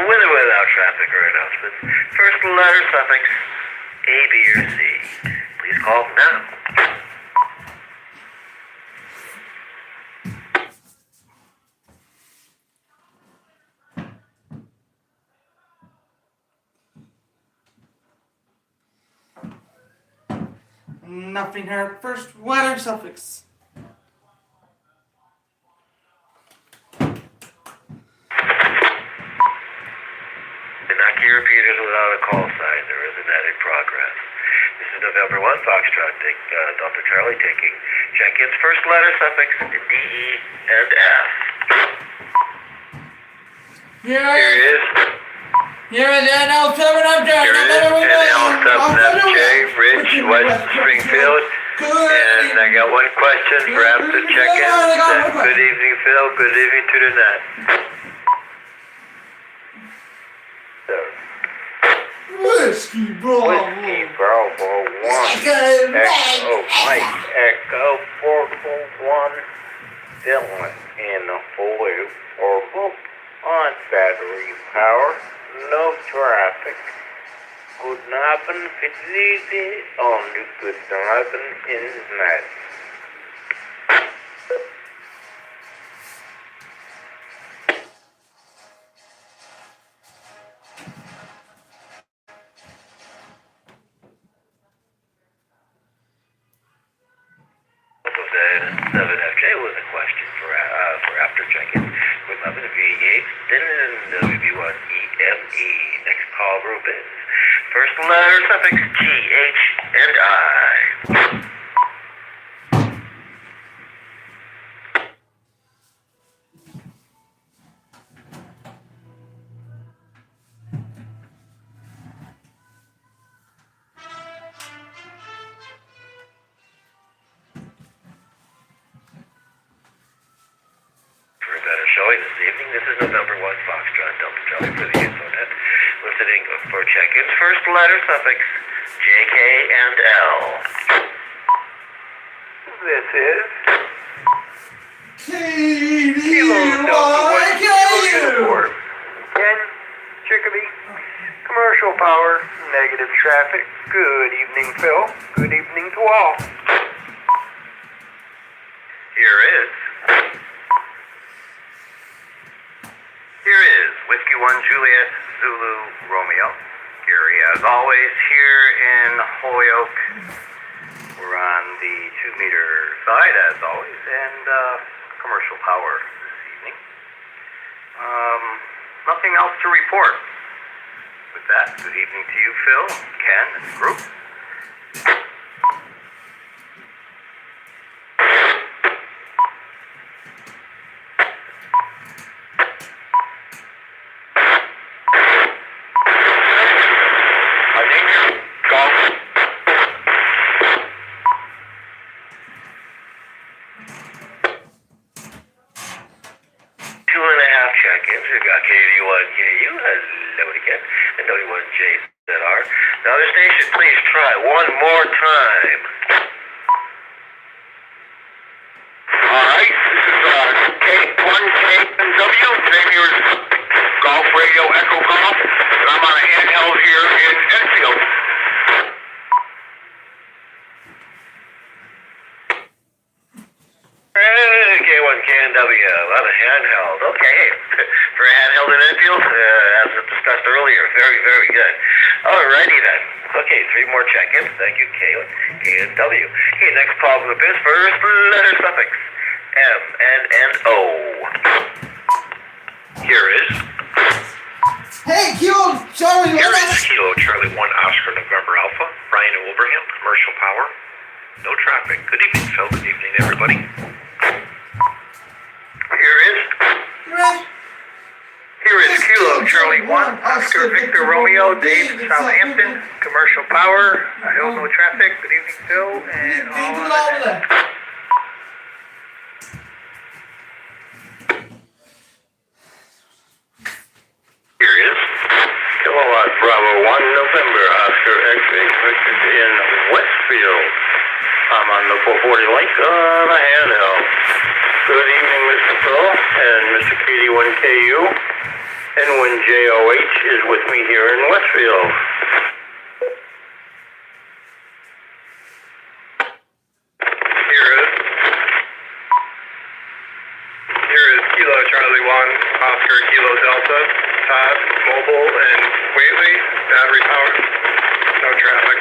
with or without traffic or announcements. First letter suffix A, B, or C. Please call now. Nothing heard. First letter suffix. Cannot be repeated without a call sign. There is an added progress. This is November 1, Foxtrot, Delta Charlie taking check-ins. First letter suffix D, E, and F. Here is NL7 FJ. Here is NL7FJ, Rich, West Springfield. And I got one question for after check-in. Good evening, Phil. Good evening to the net. Whiskey Bravo. Whiskey Bravo 1. Echo Mike. Echo 441. Dylan in the foil orbital on battery power. No traffic. Good nappen, facility only good nappen in night. Seven FJ was a question for after check-in with nothing V8, then WB1 EME. Next call group is first letter suffix G, H, and I. Showing this evening. This is November 1, Foxtrot, Delta Charlie for the Infonet. Listening for check-ins. First letter suffix J, K, and L. This is Kilo Delta Uniform 10, Chicopee. Commercial power, negative traffic. Good evening, Phil. Good evening to all. Here is Whiskey 1 Juliet Zulu Romeo. Gary, as always, here in Holyoke. We're on the 2-meter side, as always, and commercial power this evening. Nothing else to report. With that, good evening to you, Phil, Ken, and the group. Check-ins. We've got KD1KU, hello again, and W1JZR. The other station, please try one more time. Alright, this is K1KW, Xavier's Golf Radio Echo Golf, and I'm on a handheld here in Enfield. K1KNW on a handheld. Okay, for a handheld in Enfield, as discussed earlier, very, very good. Alrighty then. Okay, 3 more check-ins. Thank you, KNW. Okay, next call group is first letter suffix M, N, and O. Here is Kilo Charlie. Here is Kilo Charlie 1 Oscar November Alpha. Brian in Wilbraham, commercial power. No traffic. Good evening, Phil. Good evening, everybody. Here is Kilo Charlie 1 Oscar Victor Romeo Dave Southampton, commercial power. I hope no traffic. Good evening, Phil, and all of that. Here is Kilowatt Bravo 1 November Oscar X-ray in Westfield. I'm on the 440 link on a handheld. Good evening, Mr. Phil and Mr. KD1KU. N1JOH is with me here in Westfield. Here is Kilo Charlie 1, Oscar Kilo Delta, Todd, Mobile, and Whately, battery powered, no traffic.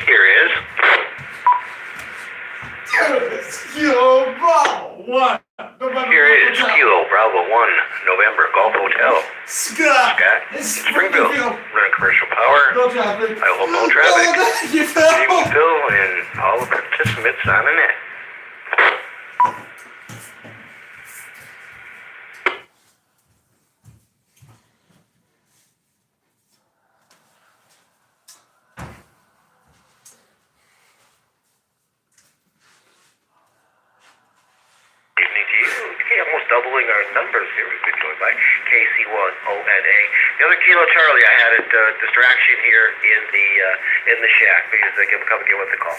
Here is Kilo Bravo 1. November Here is Golf Hotel. Kilo Bravo 1, November Golf Hotel. Scott. Scott, It's Springfield, Springfield. running commercial power. No traffic. I hope no traffic. Oh, thank you, Good evening, Phil. Phil, and all the participants on the net. Evening to you. Okay, almost doubling our numbers here. We've been joined by KC1ONA. The other Kilo Charlie, I had a distraction here in the shack. Please come again with the call.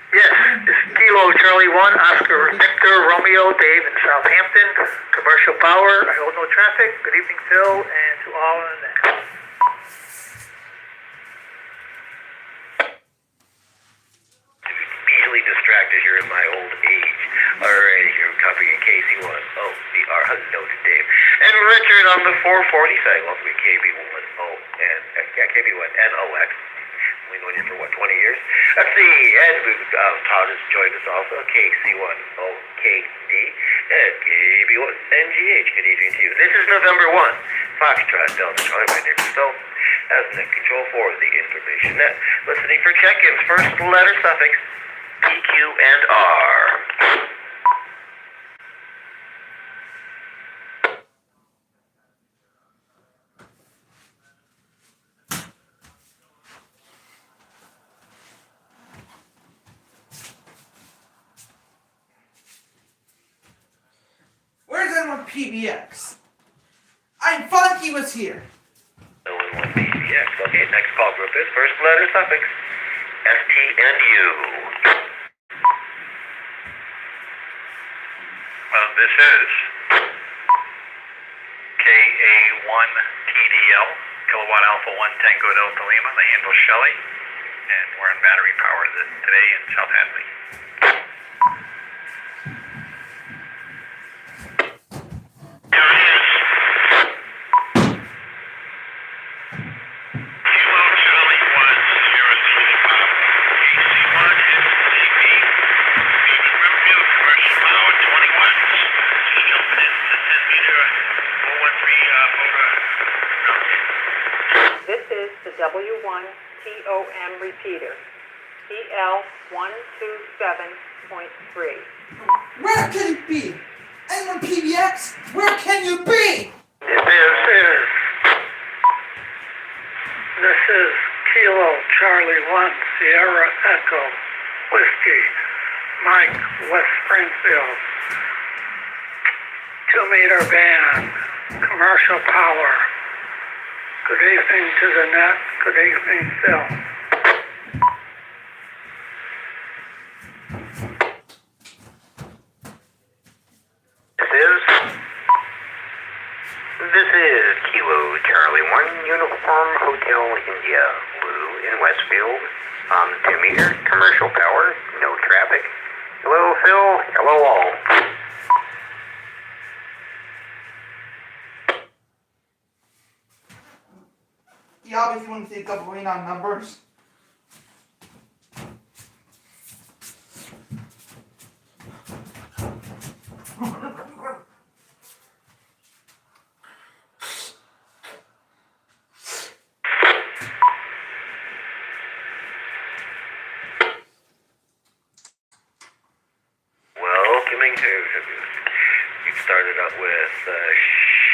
Yes, this is Kilo Charlie 1, Oscar Victor Romeo Dave in Southampton. Commercial power. I hold no traffic. Good evening, Phil, and to all in the net. Easily distracted here in my old age. Alright, here we're copying KC1OBR. Hello to Dave. And Richard on the 440 side. Welcome to KB1O and KB1 NOX. We've known you for what, 20 years? Let's see, and Todd has joined us also, KC1OKD and KB1NGH. Good evening to you. This is November 1, Foxtrot Delta Charlie. My name is Phil, as net control for the information net. Listening for check-ins, first letter suffix, PQ and R. Where's anyone PBX? I thought he was here. No one wants PCX. Okay, next call group is first letter suffix, ST and U. Well, this is KA1TDL, Kilowatt Alpha 1 Tango Delta Lima. The handle Shelley, and we're on battery power today in South Hadley. Here it is. Kilo Charlie 1, Sierra Zulu Pop, KC1 SCP, Beaver Rimfield, commercial power, 20 watts. Just jumping into 10 meter 413 motor. This is the W1 TOM repeater, EL127.3. Where can you be? Anyone PBX? Where can you be? This is Kilo Charlie 1, Sierra Echo, Whiskey, Mike, West Springfield. 2-meter band, commercial power. Good evening to the net. Good evening, Phil. This is Kilo Charlie 1, Uniform Hotel India Blue in Westfield. 2-meter, commercial power, no traffic. Hello, Phil. Hello, all. Yeah, if you want to take up rain on numbers. Welcoming to, you started out with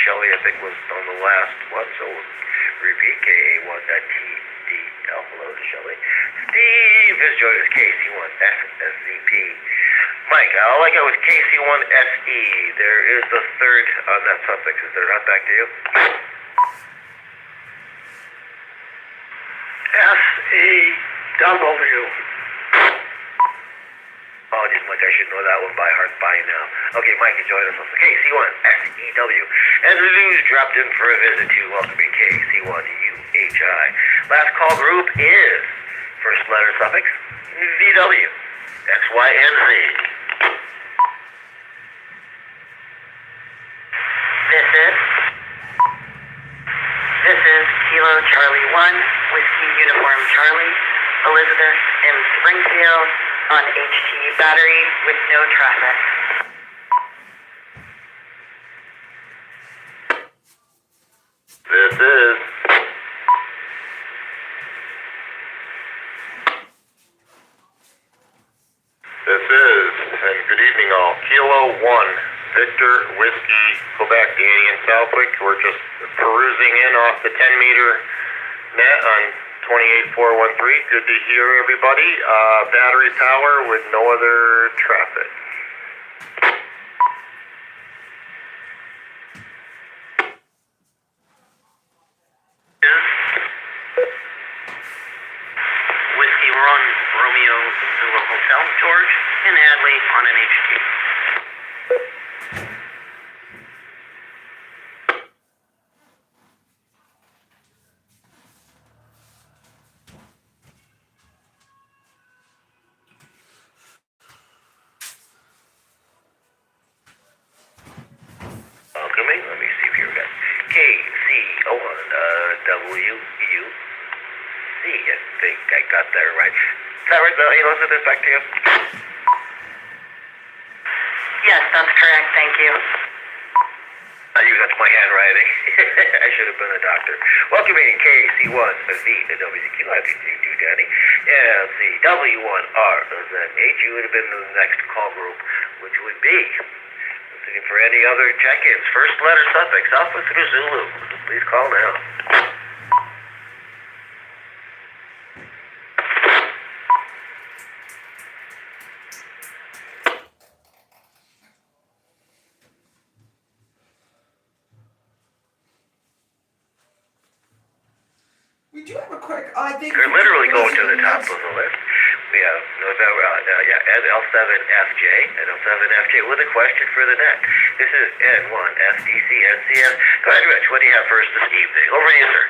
Shelley, I think was on the last one, so repeat KA1.TDL. Hello to Shelley. Steve is joining us, KC1SSZP. Mike, all I got was KC1SE. There is the third on that suffix. Is there not? Back to you. SE KCW. Apologies, Mike. I should know that one by heart by now. Okay, Mike, you join us. KC1SEW. And the news dropped in for a visit to welcoming KC1UHI. Last call group is first letter suffix VW. XYNZ. This is Kilo Charlie 1, Whiskey Uniform Charlie, Elizabeth in Springfield on HT battery with no traffic. This is. And good evening all. Kilo 1, Victor, Whiskey, Quebec, Danny and Southwick. We're just perusing in off the 10-meter net on 28413. Good to hear everybody. Battery power with no other traffic. Whiskey Run, Romeo Zulu Hotel, George, and Hadley on an HT. Welcoming. Let me see if you've got KC01WUC. I think I got that right. Is that right, Elizabeth? Back to you. Yes, that's correct. Thank you. That's my handwriting. I should have been a doctor. Welcoming KC1VWQ. I think you do, Danny. And the W1RZH. You would have been the next call group, which would be listening for any other check-ins. First letter suffix, Alpha through Zulu. Please call now. We do have a quick. I think You're literally going to the top of the list. We have November, L7FJ, and L7FJ with a question for the net. This is N1FDCNCS. Go ahead, Rich. What do you have for us this evening? Over to you, sir.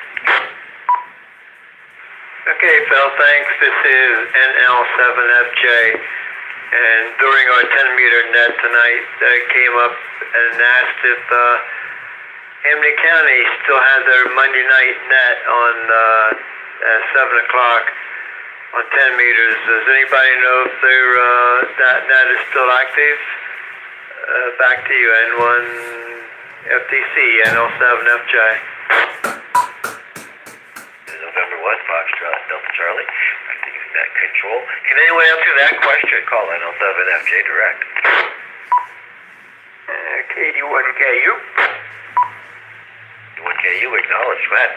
Okay, Phil, thanks. This is NL7FJ. And during our 10-meter net tonight, they came up and asked if Hamden County still has their Monday night net on at 7 o'clock on 10 meters. Does anybody know if that net is still active? Back to you, N1FTC, NL7FJ. November 1, Foxtrot, Delta Charlie. Active net control. Can anyone answer that question? Call NL7FJ direct. KD1KU. 1KU acknowledged. Go ahead.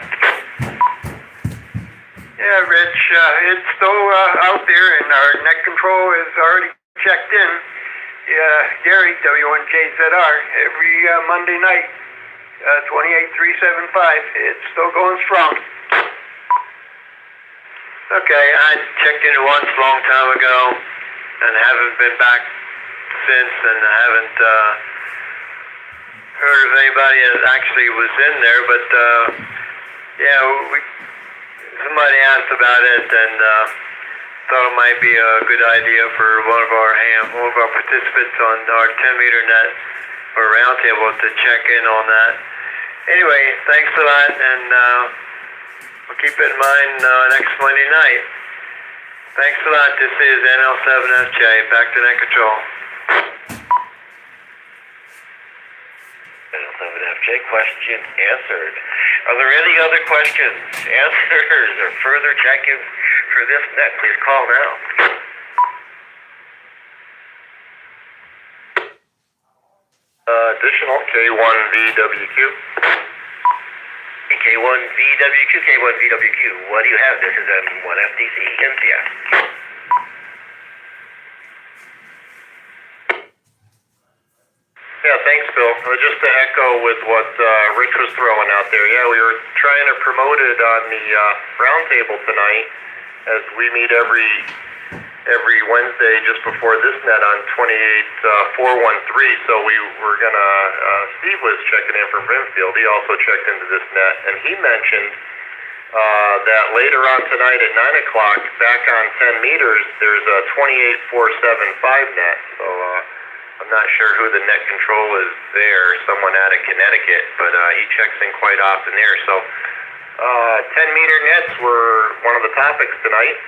Yeah, Rich, it's still out there, and our net control is already checked in. Yeah, Gary, W1KZR, every Monday night, 28375. It's still going strong. Okay, I checked in once a long time ago, and haven't been back since, and I haven't heard of anybody that actually was in there, but yeah, somebody asked about it and thought it might be a good idea for one of our participants on our 10-meter net or roundtable to check in on that. Anyway, thanks a lot, and we'll keep it in mind next Monday night. Thanks a lot. This is NL7FJ. Back to net control. NL7FJ, question answered. Are there any other questions, answers, or further check-ins for this net? Please call now. Additional K1VWQ. K1VWQ, K1VWQ. What do you have? This is N1FDC NCS. Yeah, thanks, Bill. Just to echo with what Rich was throwing out there. Yeah, we were trying to promote it on the roundtable tonight, as we meet every Wednesday just before this net on 28413. So we were gonna. Steve was checking in from Brimfield. He also checked into this net, and he mentioned that later on tonight at 9 o'clock, back on 10 meters, there's a 28475 net. So I'm not sure who the net control is there. Someone out of Connecticut, but he checks in quite often there. So 10-meter nets were one of the topics tonight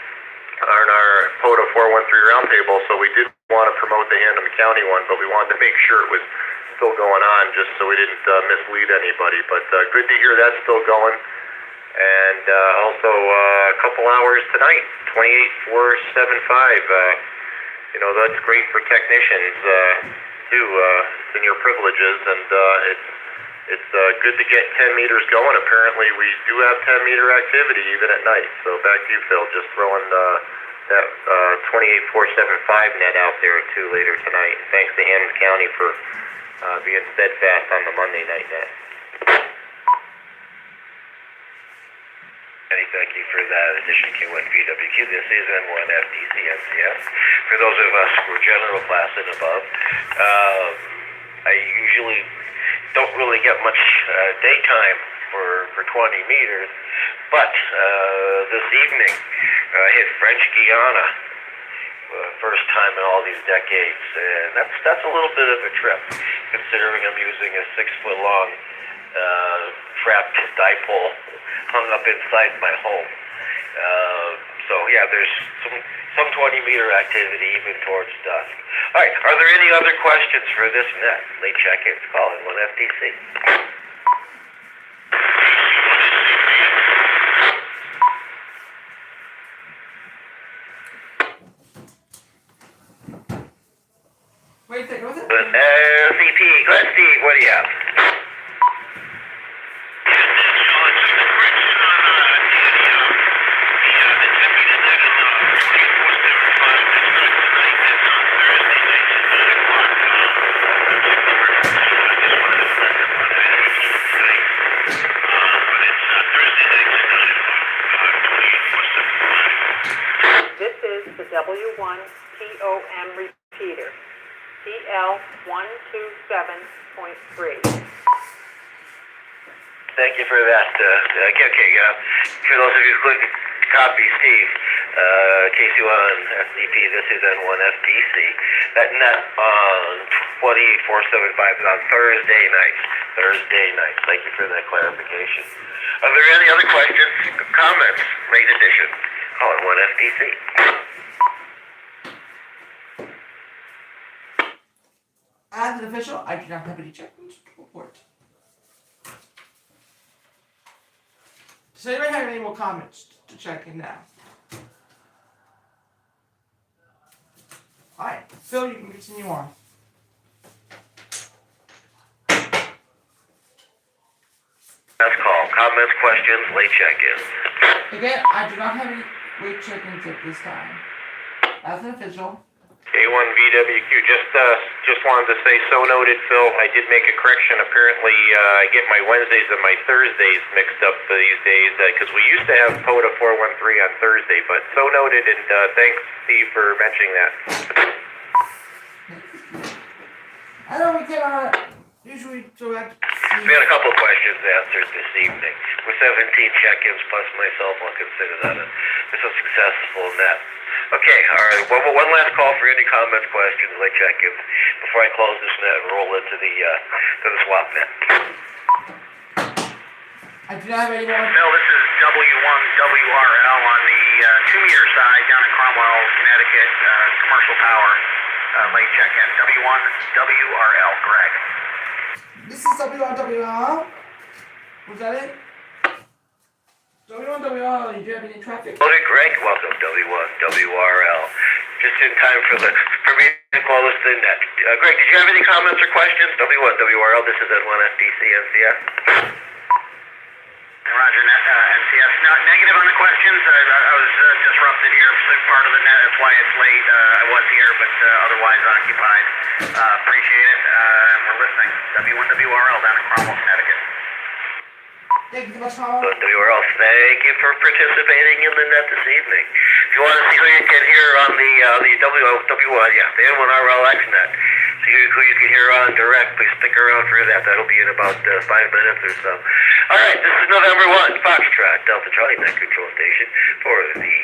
on our POTA 413 roundtable, so we did want to promote the Hannum County one, but we wanted to make sure it was still going on just so we didn't mislead anybody. But good to hear that's still going. And also a couple hours tonight, 28475. That's great for technicians too, senior privileges, and it's good to get 10 meters going. Apparently we do have 10-meter activity even at night. So back to you, Phil, just throwing that 28475 net out there too later tonight. And thanks to Hannum County for being steadfast on the Monday night net. Thank you for that addition, K1VWQ. This is N1 FDC NCS. For those of us who are general class and above, I usually don't really get much daytime for 20 meters, but this evening I hit French Guiana, first time in all these decades, and that's a little bit of a trip, considering I'm using a 6-foot-long trapped dipole hung up inside my home. So yeah, there's some 20-meter activity even towards dusk. All right, are there any other questions for this net? Late check-ins, call in 1FDC. Wait a second, what's it? CP, go ahead, Steve, what do you have? This is the W1 TOM repeater, TL127.3. Thank you for that. For those of you who couldn't copy Steve, KC1 SCP, this is N1FDC. That net on 28475 is on Thursday nights. Thank you for that clarification. Are there any other questions, comments, late edition? Call it 1FDC. As an official, I do not have any check-ins to report. Does anybody have any more comments to check in now? Alright, Phil, you can continue on. Last call. Comments, questions, late check-ins. Again, I do not have any late check-ins at this time. As an official. K1VWQ, just wanted to say, so noted, Phil. I did make a correction. Apparently, I get my Wednesdays and my Thursdays mixed up these days because we used to have POTA 413 on Thursday. But so noted, and thanks, Steve, for mentioning that. I know we cannot usually direct. We had a couple of questions answered this evening. With 17 check-ins plus myself, I'll consider that a successful net. Okay, all right. One last call for any comments, questions, late check-ins before I close this net and roll into the swap net. I do not have any more. Phil, this is W1WRL on the 2-meter side down in Cromwell, Connecticut, commercial power, late check-in. W1WRL, Greg. This is W1WR. Was that it? W1WR, did you have any traffic? Loaded Greg, welcome W1WRL. Just in time for me to close the net. Greg, did you have any comments or questions? W1WRL, this is N1FDC NCS. Roger, NCS. Not negative on the questions. I was disrupted here. Part of the net, that's why it's late. I was here, but otherwise occupied. Appreciate it. And we're listening. W1WRL down in Cromwell, Connecticut. Thank you so much, Paul. But everywhere else, thank you for participating in the net this evening. If you want to see who you can hear on the the N1RLX net, see who you can hear on direct, please stick around for that. That'll be in about 5 minutes or so. All right, this is November 1, Foxtrot, Delta Charlie, net control station for the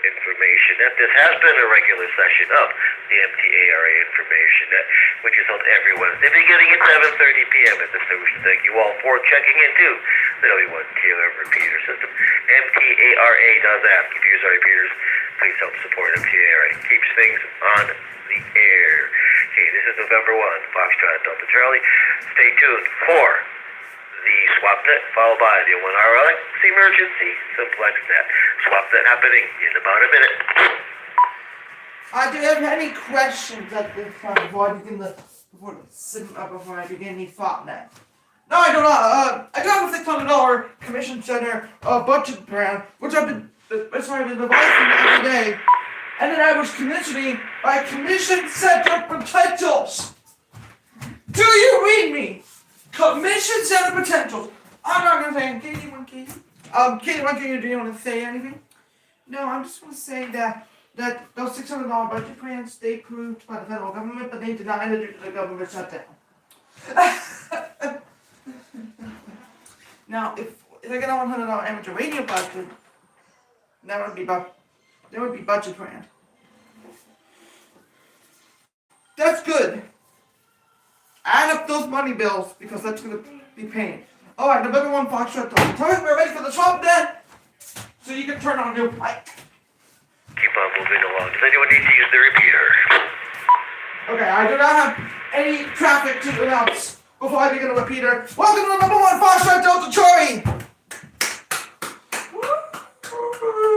information net. This has been a regular session of the MTARA Information Net, which is held every Wednesday, beginning at 7:30 p.m. at this station. Thank you all for checking into the W1 Taylor repeater system. MTARA does ask if you use our repeaters, please help support MTARA. Keeps things on the air. Okay, this is November 1, Foxtrot, Delta Charlie. Stay tuned for the SwapNet, followed by the N1RLX Emergency Simplex Net. SwapNet happening in about a minute. Do you have any questions at this time before I begin the SwapNet? No, I do not. I do have a $600 commission center budget plan, which I've been devising every day. And then I was commissioning by commission center potentials. Do you read me? Commission center potentials. I'm not gonna say anything. Katie, Katie, do you want to say anything? No, I'm just gonna say that those $600 budget plans, they approved by the federal government, but they denied it due to the government shutdown. Now, if I get a $100 amateur radio budget, that would be budget plan. That's good. Add up those money bills because that's gonna be paid. All right, November 1, Foxtrot. Tell me we're ready for the SwapNet, so you can turn on your mic. Keep on moving along. Does anyone need to use the repeater? Okay, I do not have any traffic to announce before I begin the repeater. Welcome to November 1, Foxtrot, Delta Charlie.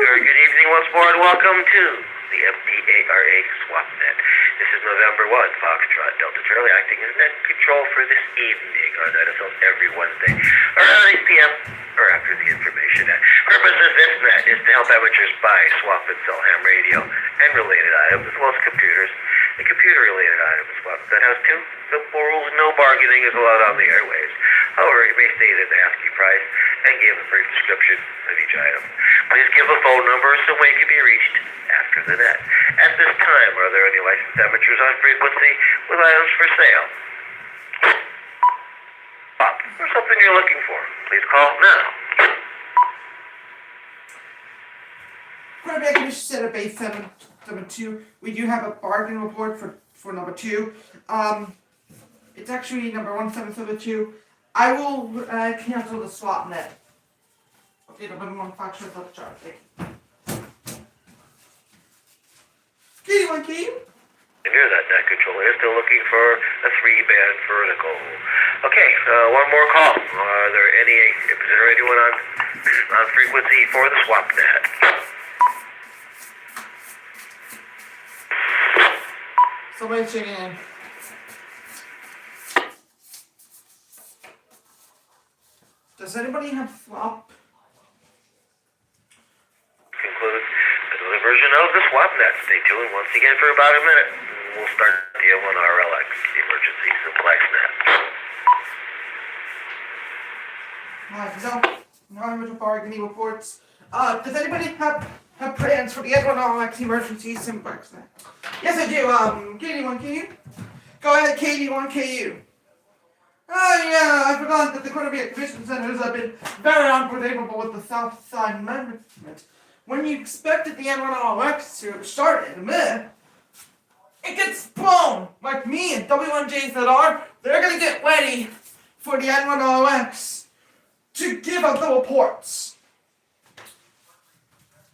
Very good evening once more, and welcome to the MTARA SwapNet. This is November 1, Foxtrot, Delta Charlie, acting as net control for this evening. Our net is held every Wednesday around 8 p.m. or after the information net. Purpose of this net is to help amateurs buy, swap, and sell ham radio and related items, as well as computers and computer-related items. SwapNet has two simple rules: no bargaining is allowed on the airwaves. However, it may state an ASCII price and give a brief description of each item. Please give a phone number so way it can be reached after the net. At this time, are there any licensed amateurs on frequency with items for sale? Or something you're looking for? Please call now. Quarterback commission center base 772. We do have a bargain report for number 2. It's actually number 1772. I will cancel the SwapNet. Okay, November 1, Foxtrot, Delta Charlie. Thank you. Katie, one key. And hear that net controller is still looking for a 3-band vertical. Okay, one more call. Is there anyone on frequency for the SwapNet? Somebody checking in. Does anybody have swap? Conclude the version of the SwapNet. Stay tuned once again for about a minute. We'll start the N1RLX Emergency Simplex Net. Alright, so non-original bargaining reports. Does anybody have plans for the N1RLX Emergency Simplex Net? Yes, I do. Katie, 1KU. Go ahead, Katie, 1KU. Oh yeah, I forgot that the Quarterback Commission Centers have been very unpredictable with the South Side management. When you expected the N1RLX to start in a minute, it gets blown. Like me and W1JZR, they're gonna get ready for the N1RLX to give out the reports.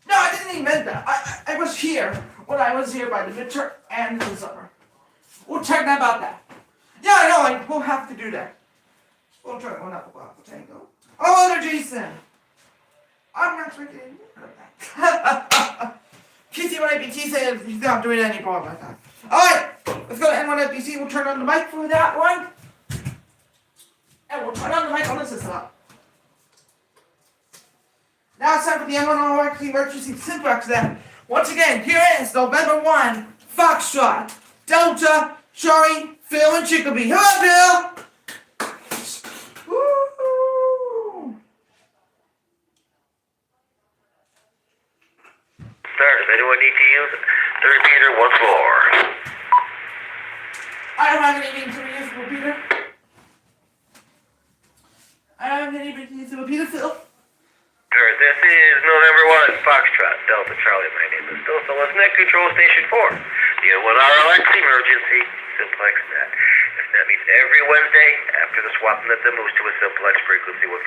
No, I didn't even mean that. I was here when I was here by the midterm and the summer. We'll check about that. Yeah, I know, we'll have to do that. We'll try one up a tango. Oh, there, Jason. I'm not drinking. KC1APT says he's not doing any problem like that. Alright, let's go to N1FBC. We'll turn on the mic for that one. And we'll turn on the mic on this system. Now it's time for the N1RLX Emergency Simplex Net. Once again, here is November 1, Foxtrot, Delta, Charlie, Phil, and Chicopee. Hello, Phil! Woo! start. If anyone needs to use the repeater once more. I don't have any means to use the repeater. I don't have any means to use the repeater, Phil. Sure, this is November 1, Foxtrot, Delta Charlie. My name is Phil Phillips, Net Control Station 4. The N1RLX emergency simplex net. This net meets every Wednesday after the swap net that moves to a simplex frequency 146.55.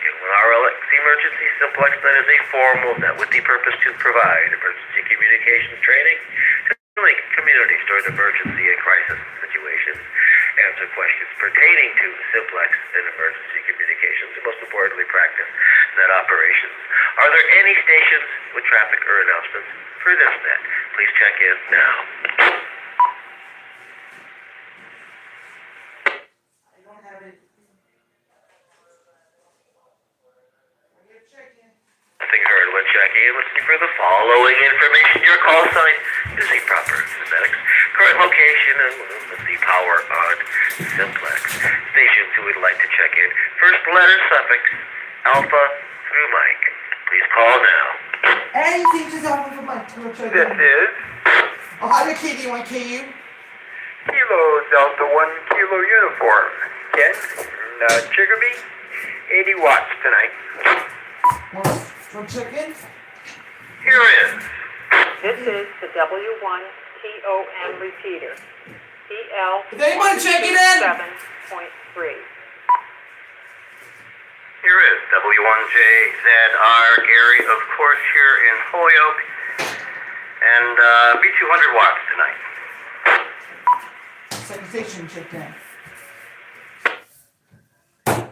The N1RLX emergency simplex net is a formal net with the purpose to provide emergency communications training to link communities during emergency and crisis situations, answer questions pertaining to simplex and emergency communications, and most importantly, practice net operations. Are there any stations with traffic or announcements for this net? Please check in now. I don't have it. We're checking. Nothing heard when checking in. Listening for the following information. Your call sign is a proper phonetics. Current location and the power on simplex. Stations who would like to check in. First letter suffix alpha through Mike. Please call now. Any teachers out for my check This in. is Ohio KD1 KU. Kilo Delta 1 Kilo Uniform. Ken, Chicopee, 80 watts tonight. Want check in? Here is. This is the W1 TOM repeater. PL Is anyone checking in? 7.3. Here is W1JZR Gary, of course, here in Holyoke, and B200 watts tonight. Second station checked in.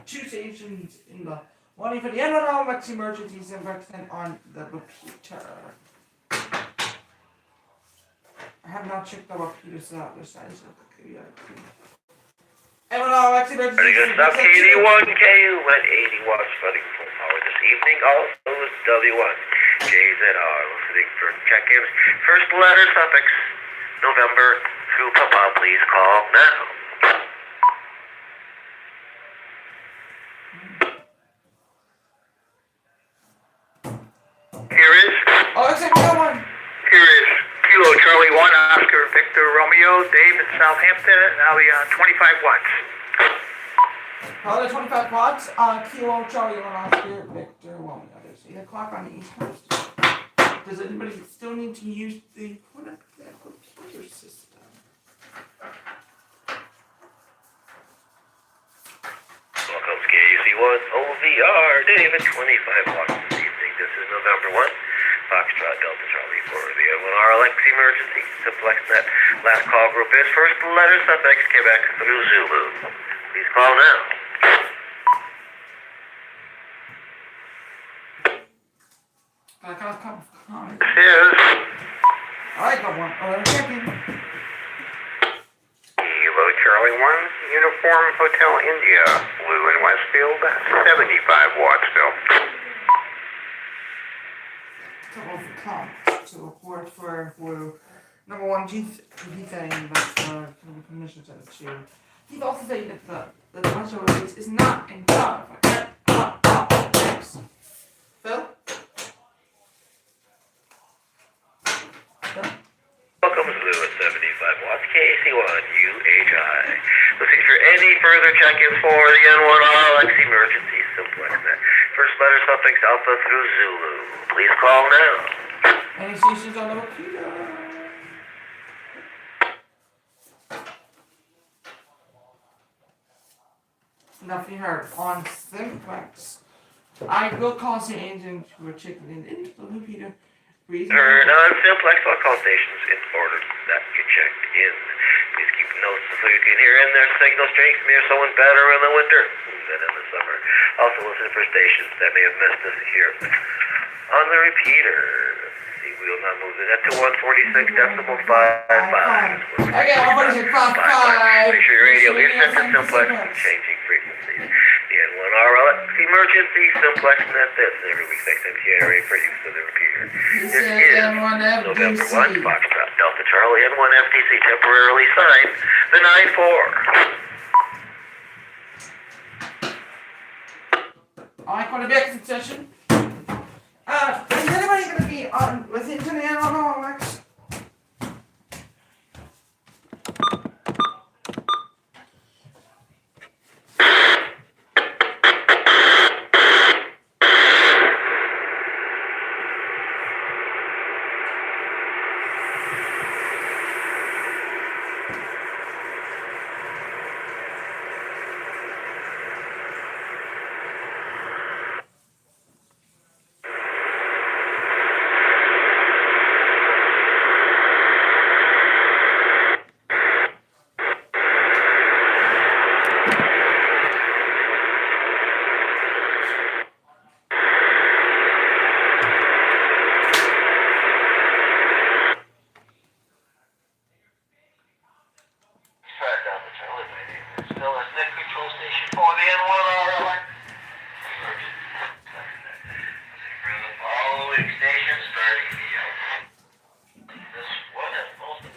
Two stations in the one for the NRLX emergency simplex and on the repeater. I have not checked the repeaters out this side, so NRLX emergency Ready to stop KD1 KU at 80 watts running full power this evening. Also is W1 JZR listening for check-ins. First letter suffix November through Papa. Please call now. Here is Oh, except for one. Here is Kilo Charlie 1 Oscar Victor Romeo Dave in Southampton, and I'll be on 25 watts. Probably 25 watts. Kilo Charlie 1 Oscar Victor Romeo. There's 8 o'clock on the East Coast. Does anybody still need to use the computer system? Welcome to KUC1 OVR David 25 watts this evening. This is November 1. Foxtrot Delta Charlie for the N1RLX emergency simplex net. Last call group is first letter suffix Quebec through Zulu. Please call now. Alright, This is got one. Checking. Kilo Charlie 1 Uniform Hotel India, Blue in Westfield, 75 watts still. To report for number one, he's saying that commissioners at the two. He's also saying that the national release is not in charge of politics. Phil? Welcome to Blue at 75 watts KC1 UHI. Looking for any further check-ins for the N1RLX emergency simplex net. First letter suffix alpha through Zulu. Please call now. Any stations on the repeater? Nothing heard on simplex. I will call the agent who are checking in the repeater. Turn on simplex all call stations in order that you checked in. Please keep notes so you can hear in their signal strength near someone better in the winter than in the summer. Also listen for stations that may have missed us here on the repeater. See, we will now move it to 146.55. Okay, 146.55. Make sure your radio is set to simplex and changing frequencies. The N1RLX emergency simplex net this every week next MTNRA for use of the repeater. This is November 1, Foxtrot Delta Charlie N1 FTC temporarily signed the 9-4. I want to be exit session. Is anybody gonna be on with internet on Alex? Start down the televator. Still a net control station for the N1RLX. For the following station starting via this one and most of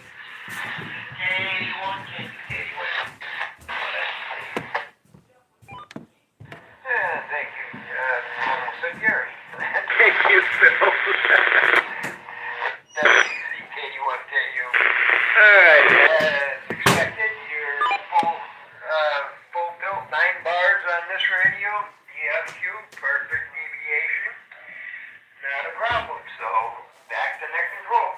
K81, K81. Thank you. Almost said Gary. Thank you, Phil. K1KU. Alright, expected, you're full built, 9 bars on this radio, DFQ, perfect deviation, not a problem, so back to net control.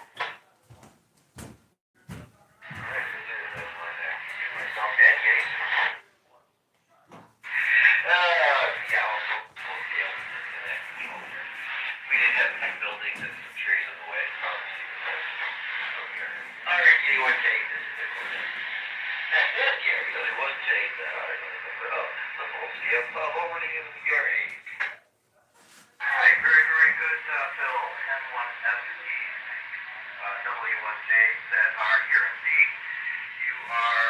Myself and Jason. Yeah, also full scale net control. We didn't have any buildings and some trees in the way, Alright, K1K, this is it. That's it, Gary. Really was saying that the full CF over to you, Gary. Alright, very, very good, Phil. N1FD, W1JZR here indeed. You are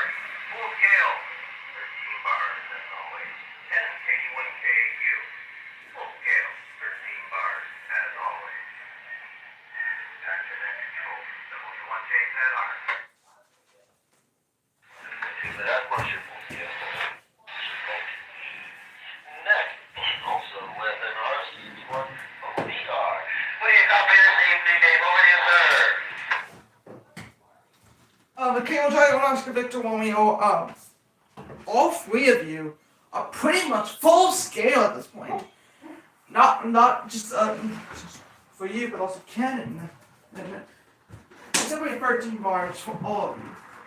full scale, 13 bars as always. And K1KU, full scale, 13 bars as always. Back to net control, W1JZR. That much your full scale. Next, also with an RC1 ODR. What do you copy this evening, Dave? Over to you, sir. The Kilo Tiger Oscar Victor Romeo, all 3 of you are pretty much full scale at this point. Not just for you, but also Canon. It's only 13 bars for all of you.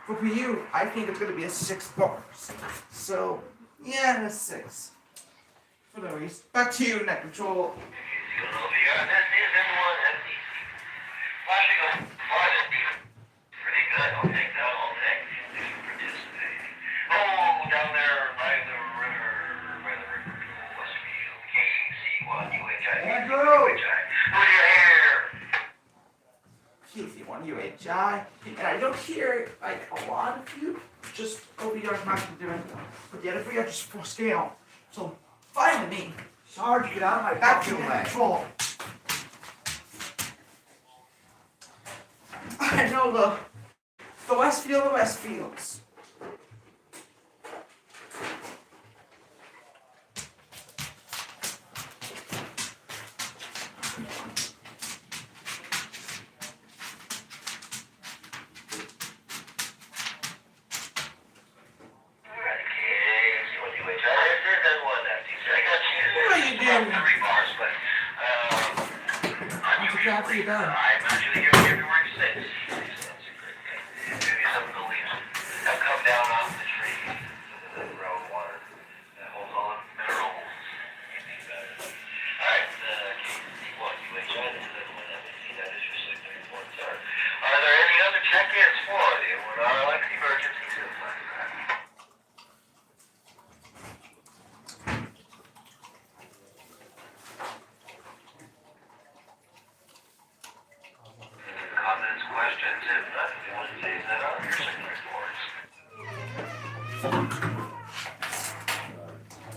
But for you, I think it's gonna be a 6 bars. So, yeah, a 6. For the rest. Back to you, net control. This is N1FD. Flashing on farthest beam. Pretty good. I'll take that all day. Thanks for participating. Oh, down there by the river Westfield. KC1 UHI. Let go. UHI. Who do you hear? KC1 UHI. And I don't hear, like, a lot of you. Just OBR's not gonna do anything. But the other 3 are just full scale. So, fine with me. Sarge, get out of my Back to fucking net way. control. I know the Westfield of Westfields. Alright, KC1 UHI. This is N1FD. I got you. What are you doing? 3 bars, but What's exactly you done? I'm actually hearing every word you say. That's a good thing. Maybe some of the leaves have come down off the tree. The groundwater that holds all the minerals. Alright, KC1 UHI. This is N1FD. That is your signal report, sir. Are there any other check-ins for you? We're not like emergency systems. Comments, questions, if not, if you want to say that on your signal reports.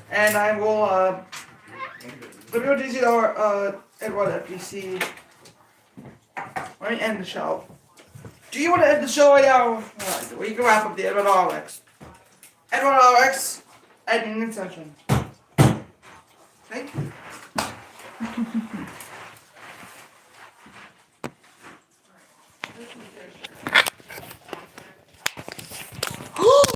And I will, WDZR, Edward FPC. Let me end the show. Do you want to end the show right now? Alright, we can wrap up the Edward RX. Edward RX, ending in session. Thank you.